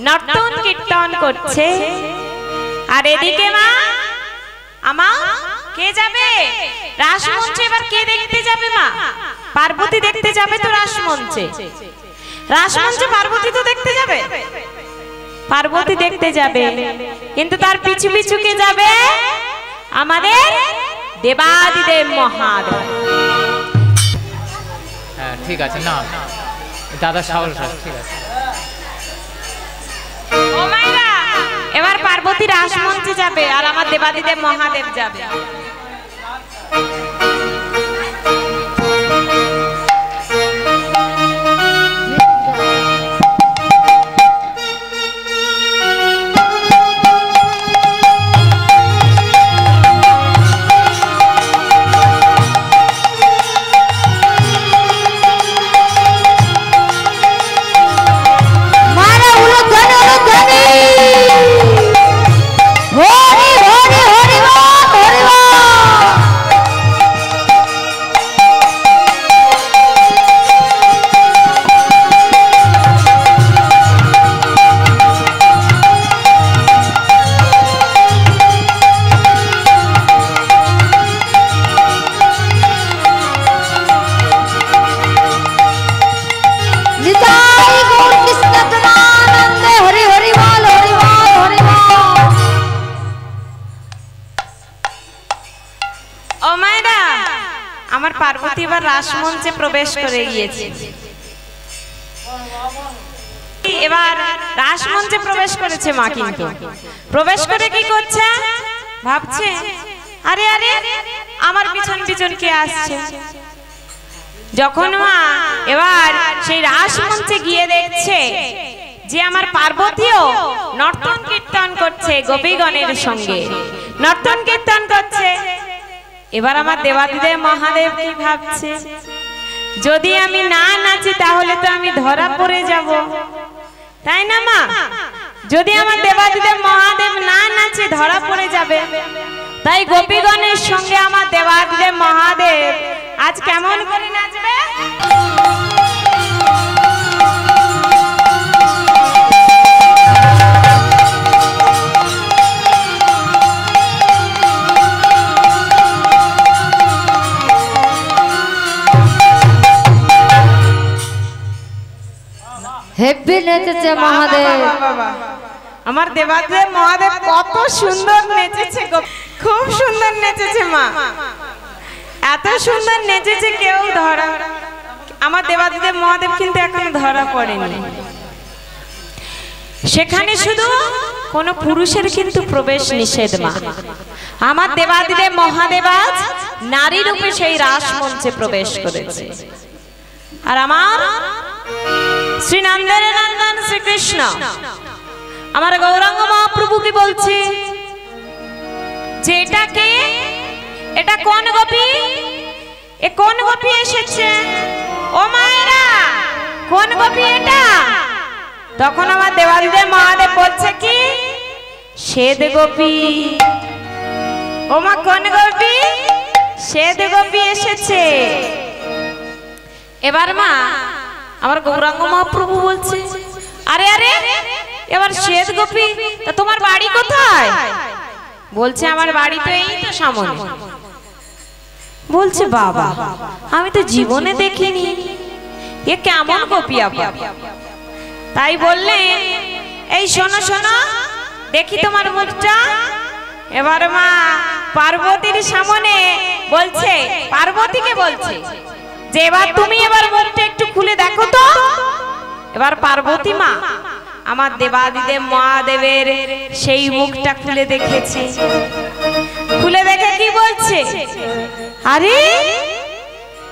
নর্তন কীর্তন করছে। আর এদিকে মা আমা কে যাবে রাসমঞ্চে? এবার কে দেখতে যাবে মা? পার্বতী দেখতে যাবে তো রাসমঞ্চে। রাসমঞ্চে পার্বতী তো দেখতে যাবে, পার্বতী দেখতে যাবে, কিন্তু তার পিছু পিছু কে যাবে? আমাদের দেবাদিদেব মহাদেব। হ্যাঁ ঠিক আছে, না দাদা সাহস, ঠিক আছে। ও মাইরা, এবার পার্বতী রাসমঞ্চে যাবে আর আমার দেবাদিদেব মহাদেব যাবে। আমার পার্বতী এবার রাসমঞ্চে প্রবেশ করে গিয়েছে। এবার রাসমঞ্চে প্রবেশ করেছে মা, কিন্তু প্রবেশ করে কি করছে ভাবছে, আরে আরে আমার পিছন পিছন কে আসছে। যখন মা এবার সেই রাসমঞ্চে গিয়ে দেখছে যে আমার পার্বতীও নর্তন কীর্তন করছে, গোপীগণের সঙ্গে নর্তন কীর্তন করছে। এবার আমার দেবাদিদেব মহাদেব কি ভাবছে, যদি আমি না নাচি তাহলে তো আমি ধরা পড়ে যাব, তাই না মা? যদি আমার দেবাদিদেব মহাদেব না নাচে ধরা পড়ে যাবে। তাই গোপীগণের সঙ্গে আমার দেবাদিদেব মহাদেব আজ কেমন করে নাচবে? হেব্বি নেচেছে মহাদেব। আমার দেবাদিদেব মহাদেব কত সুন্দর নেচেছে, খুব সুন্দর নেচেছে মা, এত সুন্দর নেচেছে কেউ ধরা। আমার দেবাদিদেব মহাদেব কিন্তু এখনো ধরা পড়েনি। সেখানে শুধু কোন পুরুষের কিন্তু প্রবেশ নিষেধ মা। আমার দেবাদিদেব মহাদেব আজ নারী রূপে সেই রাসমঞ্চে প্রবেশ করেছে। আর আমার শ্রীনন্দের নন্দন শ্রীকৃষ্ণ আমার গৌরাঙ্গ মহাপ্রভু কি বলছে যে এটা কে, এটা কোন গোপী, এ কোন গোপী এসেছে? ও মায়েরা, কোন গোপী এটা? তখন আমার দেবাদিদেব মহাদেব বলছে কি, শ্বেত গোপী। ও মা, কোন গোপী? শ্বেত গোপী এসেছে। এবার মা আমার গৌরাঙ্গ মহাপ্রভু বলছে, আরে আরে এবার শ্বেত গোপী, তা তোমার বাড়ি কোথায়? বলছে আমার বাড়ি তো এই তো সামনে। বলছে বাবা, আমি তো জীবনে দেখিনি, এ কেমন গোপী আবার? তাই বললেন, এই শোনো শোনো, দেখি তোমার মুখটা। এবার মা পার্বতীর সামনে বলছে, পার্বতীকে বলছে যে এবার তুমি এবার মুখটা একটু খুলে দেখো তো। এবার পার্বতী মা আমার দেবাদিদেব মহাদেবের সেই মুখটা খুলে দেখেছে। খুলে দেখে কি বলছে, আরে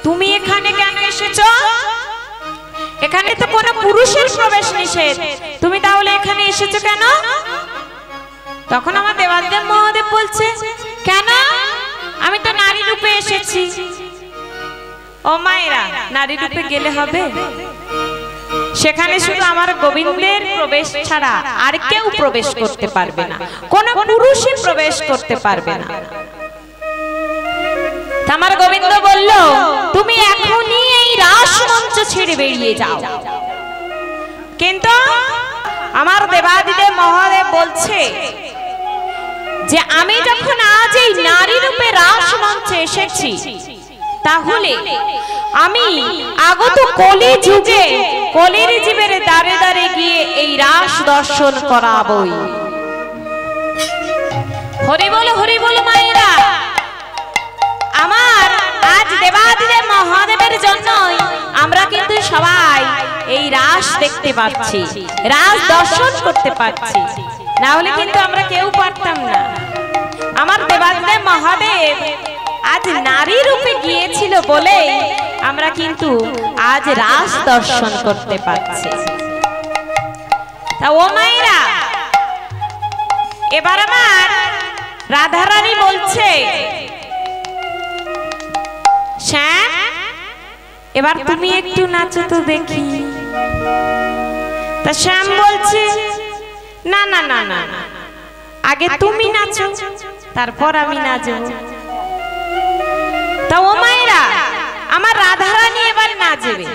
তুমি এখানে কেন এসেছো? এখানে তো কোনো পুরুষের প্রবেশ নিষেধ, তুমি তাহলে এখানে এসেছো কেন? তখন আমার দেবাদিদেব মহাদেব বলছে, কেন? আমি তো নারী রূপে এসেছি। ও মায়েরা, নারী রূপে গেলে হবে? সেখানে শুধু আমার গোবিন্দের প্রবেশ ছাড়া আর কেউ প্রবেশ করতে পারবে না, কোনো পুরুষই প্রবেশ করতে পারবে না। আমার গোবিন্দ বলল, তুমি এখনই এই রাসমঞ্চ ছেড়ে বেরিয়ে যাও। কিন্তু আমার দেব বলছে যে আমি যখন আজ এই নারী রূপে রাস মঞ্চে এসেছি, তাহলে আমি আগত কলি যুগে কলির জীবের দ্বারে দ্বারে গিয়ে এই রাস দর্শন করাবই। হরি বল মায়েরা, আমার আজ দেবাদিদেব মহাদেবের জন্যই আমরা কিন্তু সবাই এই রাস দেখতে পাচ্ছি, রাস দর্শন করতে পাচ্ছি, না হলে কিন্তু আমরা কেউ পারতাম না। আমার দেবাদিদেব মহাদেব আজ নারী রূপে গিয়েছিল বলে আমরা কিন্তু আজ রাস দর্শন করতে পাচ্ছি। তা ও মায়েরা, এবার আমার রাধারানী বলছে, শ্যাম এবার তুমি একটু নাচো তো দেখি। তা শ্যাম বলছে, না না না না, আগে তুমি নাচো তারপর আমি নাচব। তা ও মায়েরা, আমার রাধারানী এবার নাচবে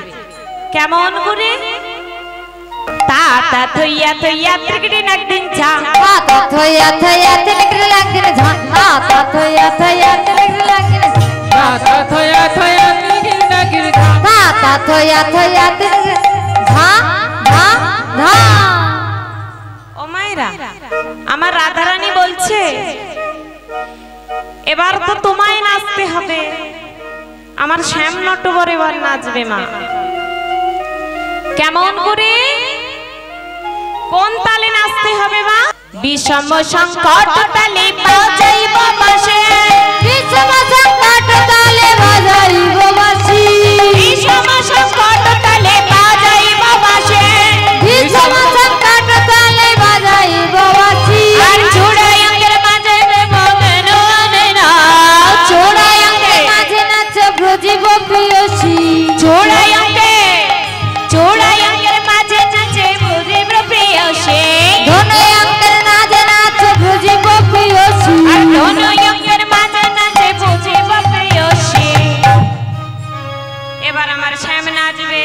কেমন করে? তা তা থইয়া থইয়া ত্রিকড়ি নাকদিন ঝা, তা থইয়া থইয়া ত্রিকড়ি নাকদিন ঝা, তা থইয়া থইয়া ত্রিকড়ি নাকদিন ঝা, তা থয়া থয়া ত্রিকড়ি নাকদিন ঝা, তা থইয়া থইয়া ত্রিকড়ি ঝা ঝা ঝা। ও মায়েরা, আমার রাধারানী বলছে এবার তো তোমায় নাচতে হবে, আমার শ্যাম নটবর এবার নাচবে মা। কেমন করে, কোন তালে নাচতে হবে মা? বিষম সংকট তালে বাজাইব বাঁশি, বিষম সংকট তালে বাজাইব বাঁশি, বিষম সংকট তালে বাজাইব বাঁশি, বিষম সংকট তালে বাজাইব বাঁশি। আর চূড়াই অঙ্গের মাঝে মগন না, চোড়াই অঙ্গে মাঝে নাচ ব্রজিব প্রিয়সী, চূড়াই অঙ্গের মাঝে নাচে বুঝিব প্রিয়সী, ধনুই অঙ্গের মাঝে নাচ ব্রজিব প্রিয়সী, আর ধনুই অঙ্গের মাঝে নাচে বুঝিব প্রিয়সী। এবার আমার শ্যাম নাচবে।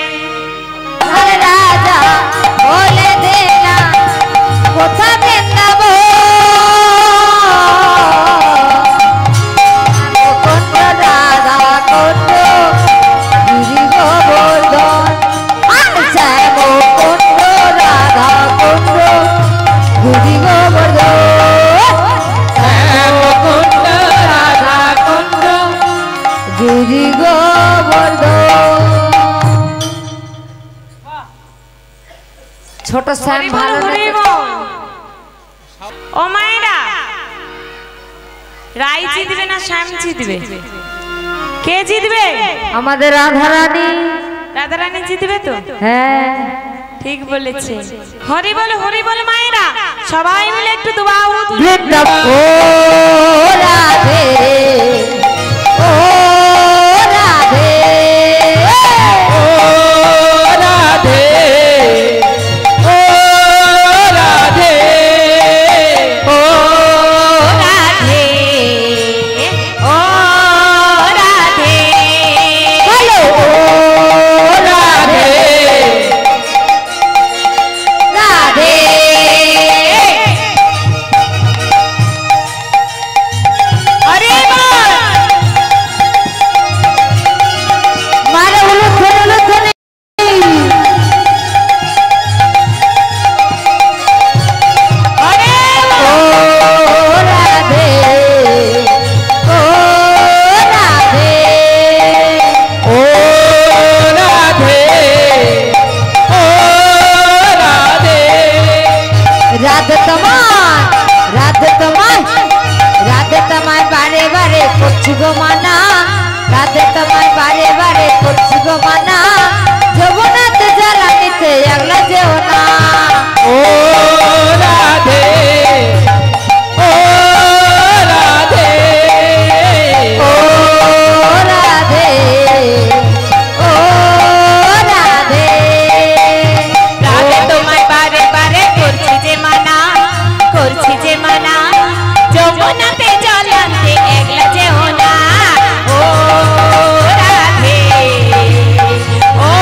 আরে রাজা বলে দে না কোথা বৃন্দাব, কোন্ড রাধা কোন্ড গিরি গোবর্ধন, আর শ্যাম কোন্ড রাধা কোন্ড গিরি গোবর্ধন, শ্যাম কুণ্ড রাধা কুণ্ড গিরি গোবর্ধন। ছোট শ্যাম ভালো নাচে। ও মায়েরা, রাই জিতবে না শ্যাম জিতবে? কে জিতবে? আমাদের রাধারানী। রাধারানী জিতবে তো? হ্যাঁ ঠিক বলেছে। হরি বল মায়েরা, সবাই মিলে একটু দুবাউ বৃন্দাবন ও রাধে, ও রাধে, ও রাধে, ও রাধে, ও রাধে, ও রাধে, বলো ও রাধে, রাধে। আরে বল মারে উলুধ্বনি উলুধ্বনি, আরে ও রাধে, ও রাধে, ও রাধে, ও রাধে, রাধে তোমায়, রাধে তোমায়, রাধে তোমায় বারে বারে করছি গো মানা, রাধে তোমায় বারে বারে করছি গো মানা, যমুনাতে জ্বালানিতে একলা যেও না, ও রাধে, ও রাধে, ও রাধে, ও রাধে, রাধে তোমায় বারে বারে করছি যে মানা, করছি যে মানা, যমুনাতে জল আনতে একলা যেও না। ও রাধে, ও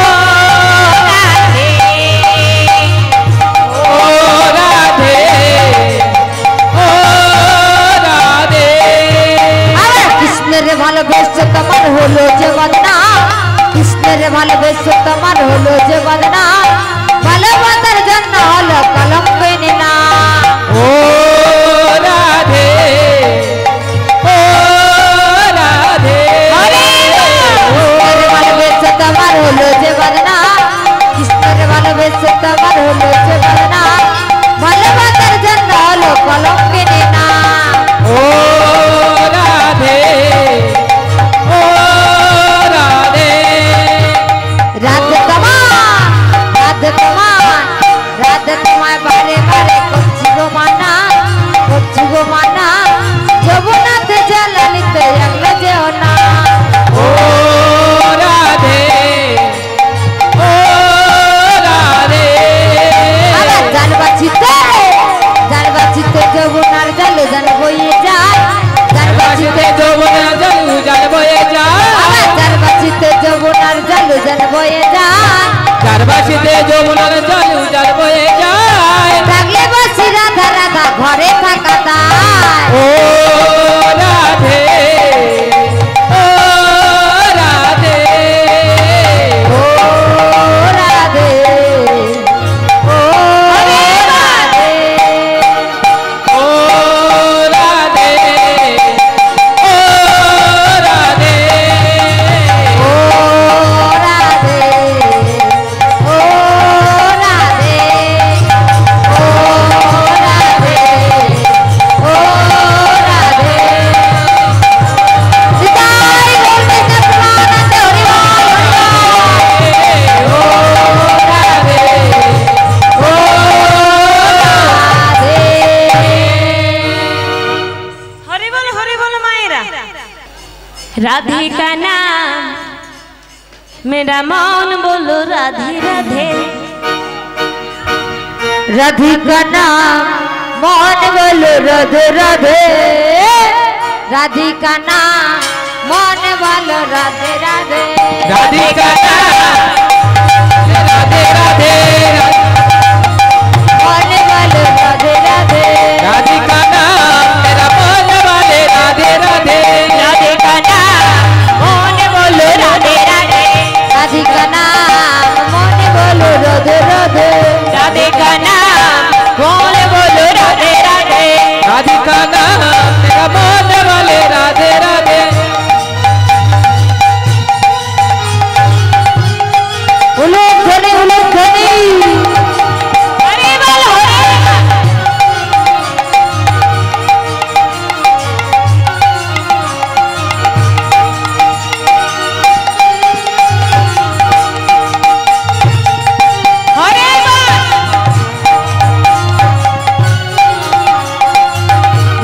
বাসিতে যমুনার জল উজাল বয়ে যায় থাকলে বসি রাধা রাধা ঘরে থাকা দায় ও রাধে ও রাধে ও রাধে ও রাধে ও রাধে ও রাধে ও রাধে ও রাধে ও রাধে ও রাধে সিতাই বলবে সতনানন্দ হরি বল ও রাধে हरि बोल मायरा राधिका नाम मेरा मौन बोलो राधे राधे राधिका नाम मोहन बोलो राधे राधे राधिका नाम मोहन बोलो राधे राधे राधिका राधे राधे मोहन बोलो राधे राधे राधिका नाम मेरा मन वाले राधे राधे राधिका नाम मौन बोलो राधे राधे राधिका नाम मोहन बोलो राधे राधे राधिका नाम मौन बोलो राधे राधे राधिका नाम मेरा मन वाले राधे राधे उलूक ध्वनि हरि बोल हरि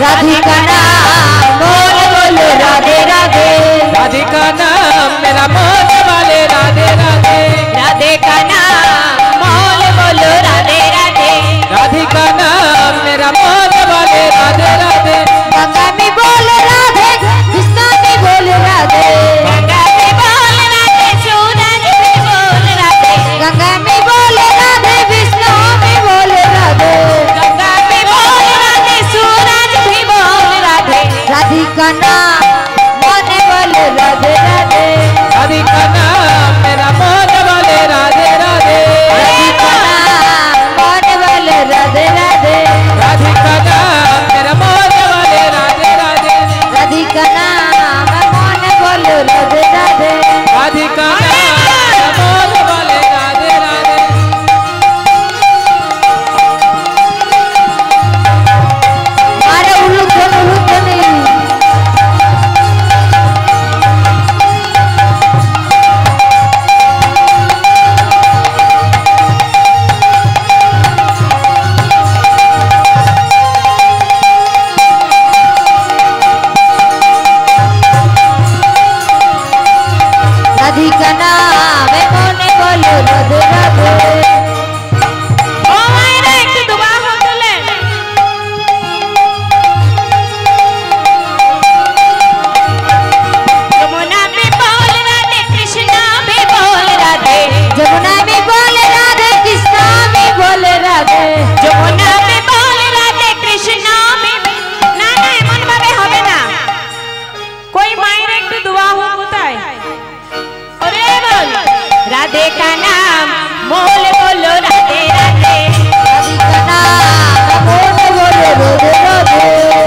राधिका नाम मोहन बोलो राधे राधे राधिका नाम मेरा मन वाले राधे राधे राधिका नाम मौन बोलो राधे राधे राधिका नाम मेरा मन वाले राधे राधे गंगा में बोल राधे कृष्णा में बोल राधे गंगा में बोल राधे सूरज में बोल राधे गंगा में बोल राधे विष्णु में बोल राधे गंगा में बोल राधे सूरज भी बोल राधे राधिका नाम मन बोल राधे राधे राधिका नाम मेरा मन वाले राधे राधे राधिका नाम मन बोल राधे राधे राधिका नाम मेरा मन वाले राधे राधे राधिका नाम मन बोल राधे राधे राधिका नाम मेरा मन वाले राधे राधे अरे उल्लू ध्वनि राधिका नाम मन बोल राधे राधे ओ मायरा একটু দুবা হতলে यमुना में बोल राधे कृष्णा में बोल राधे जमुना में बोल राधे कृष्णा में बोल राधे যমুনা में बोल राधे कृष्णा में না না এমন ভাবে হবে না কই মায়ের একটু দোয়া হোক কোথায় ওরে বল রাধে का नाम मोल बोलो राधे राधे राधिका नाम मन बोल राधे राधे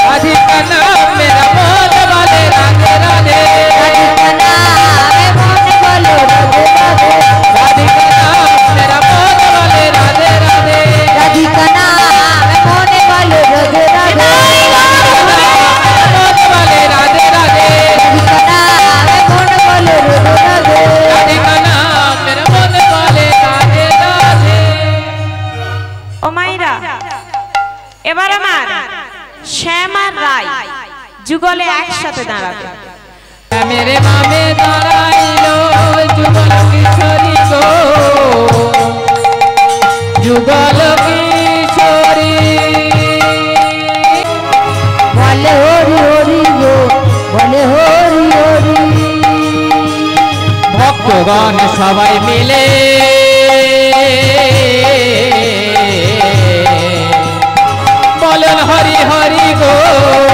राधिका नाम मेरा मन वाले राधे राधे राधिका नाम मन बोल राधे राधे राधिका नाम मेरा मन वाले राधे राधे राधिका नाम मन बोल राधे राधे मन वाले राधे राधे राधिका नाम मन बोल राधे राधे राधिका नाम मेरा मन वाले राधे राधे ও মাইরা এবার আমার শ্যামা রায় যুগলে একসাথে দাঁড়াবে मेरे मामे दाराइलो जुगल किशोरी गो जुगल किशोरी बोले हरि हरि गो बोले हरि हरि भक्तगण सबाई मिले গো